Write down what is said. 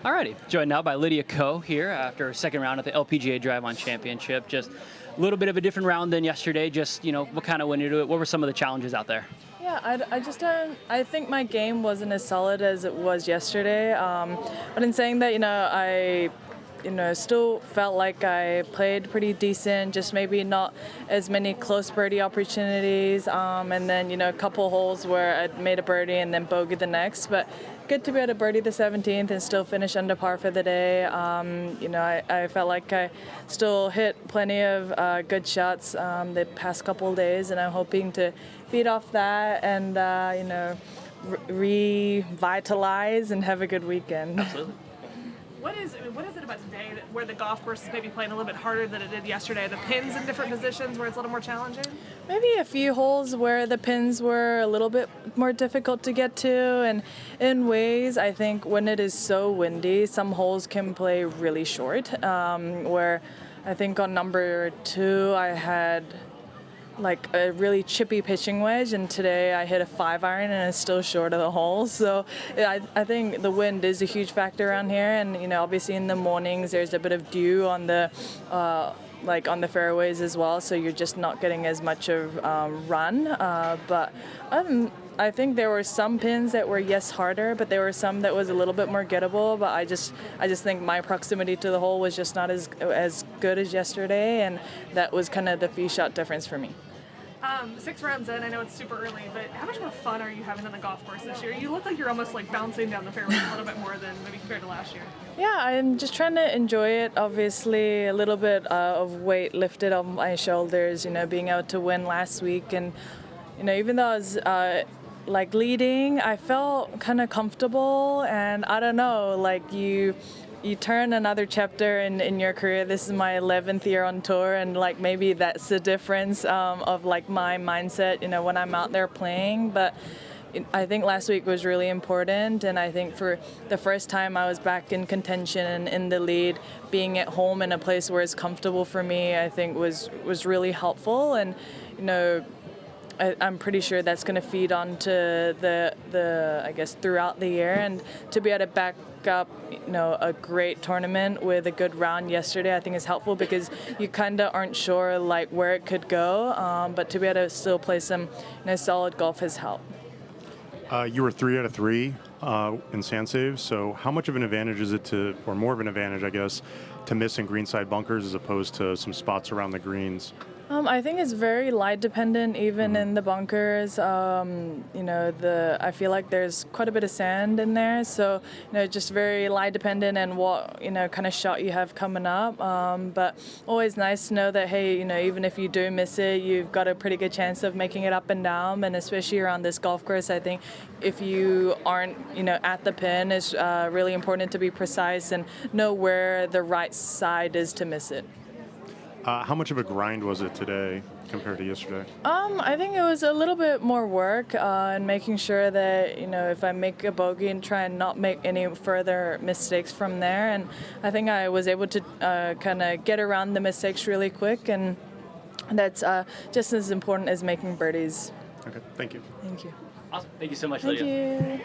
Alrighty, joined now by Lydia here after a second round at the LPGA Drive-On Championship. Just a little bit of a different round than yesterday. Just, what kind of went into it? What were some of the challenges out there? Yeah, I just don't. I think my game wasn't as solid as it was yesterday. But in saying that, I still felt like I played pretty decent, just maybe not as many close birdie opportunities, and then, a couple holes where I made a birdie and then bogeyed the next, but good to be able to birdie the 17th and still finish under par for the day. I felt like I still hit plenty of good shots the past couple of days, and I'm hoping to feed off that and, revitalize and have a good weekend. Absolutely. What is it about today where the golf course is maybe playing a little bit harder than it did yesterday? The pins in different positions where it's a little more challenging? Maybe a few holes where the pins were a little bit more difficult to get to, and in ways I think when it is so windy, some holes can play really short, where I think on number 2 I had like a really chippy pitching wedge, and today I hit a 5-iron and it's still short of the hole. So I think the wind is a huge factor around here, and obviously in the mornings there's a bit of dew on the on the fairways as well, so you're just not getting as much of run. But I think there were some pins that were harder, but there were some that was a little bit more gettable. But I just think my proximity to the hole was just not as good as yesterday, and that was kind of the few shot difference for me. 6 rounds in, I know it's super early, but how much more fun are you having on the golf course this year? You look like you're almost like bouncing down the fairway a little bit more than maybe compared to last year. Yeah, I'm just trying to enjoy it. Obviously, a little bit of weight lifted off my shoulders, being able to win last week. And, even though I was leading, I felt kind of comfortable. And I don't know, you turn another chapter in your career. This is my 11th year on tour, and maybe that's the difference of my mindset, when I'm out there playing. But I think last week was really important, and I think for the first time I was back in contention and in the lead, being at home in a place where it's comfortable for me, I think was really helpful. And I'm pretty sure that's going to feed on to the I guess throughout the year, and to be able to back up a great tournament with a good round yesterday I think is helpful, because you kind of aren't sure where it could go, but to be able to still play some solid golf has helped. You were 3 out of 3 in sand saves, so how much of an advantage is it or more of an advantage, I guess, to miss in greenside bunkers as opposed to some spots around the greens? I think it's very light dependent, even in the bunkers. I feel like there's quite a bit of sand in there, so just very light dependent and what kind of shot you have coming up. But always nice to know that hey, even if you do miss it, you've got a pretty good chance of making it up and down. And especially around this golf course, I think if you aren't at the pin, it's really important to be precise and know where the right side is to miss it. How much of a grind was it today compared to yesterday? I think it was a little bit more work and making sure that, if I make a bogey and try and not make any further mistakes from there. And I think I was able to kind of get around the mistakes really quick, and that's just as important as making birdies. Okay, thank you. Thank you. Awesome. Thank you so much, Thank Lydia. you.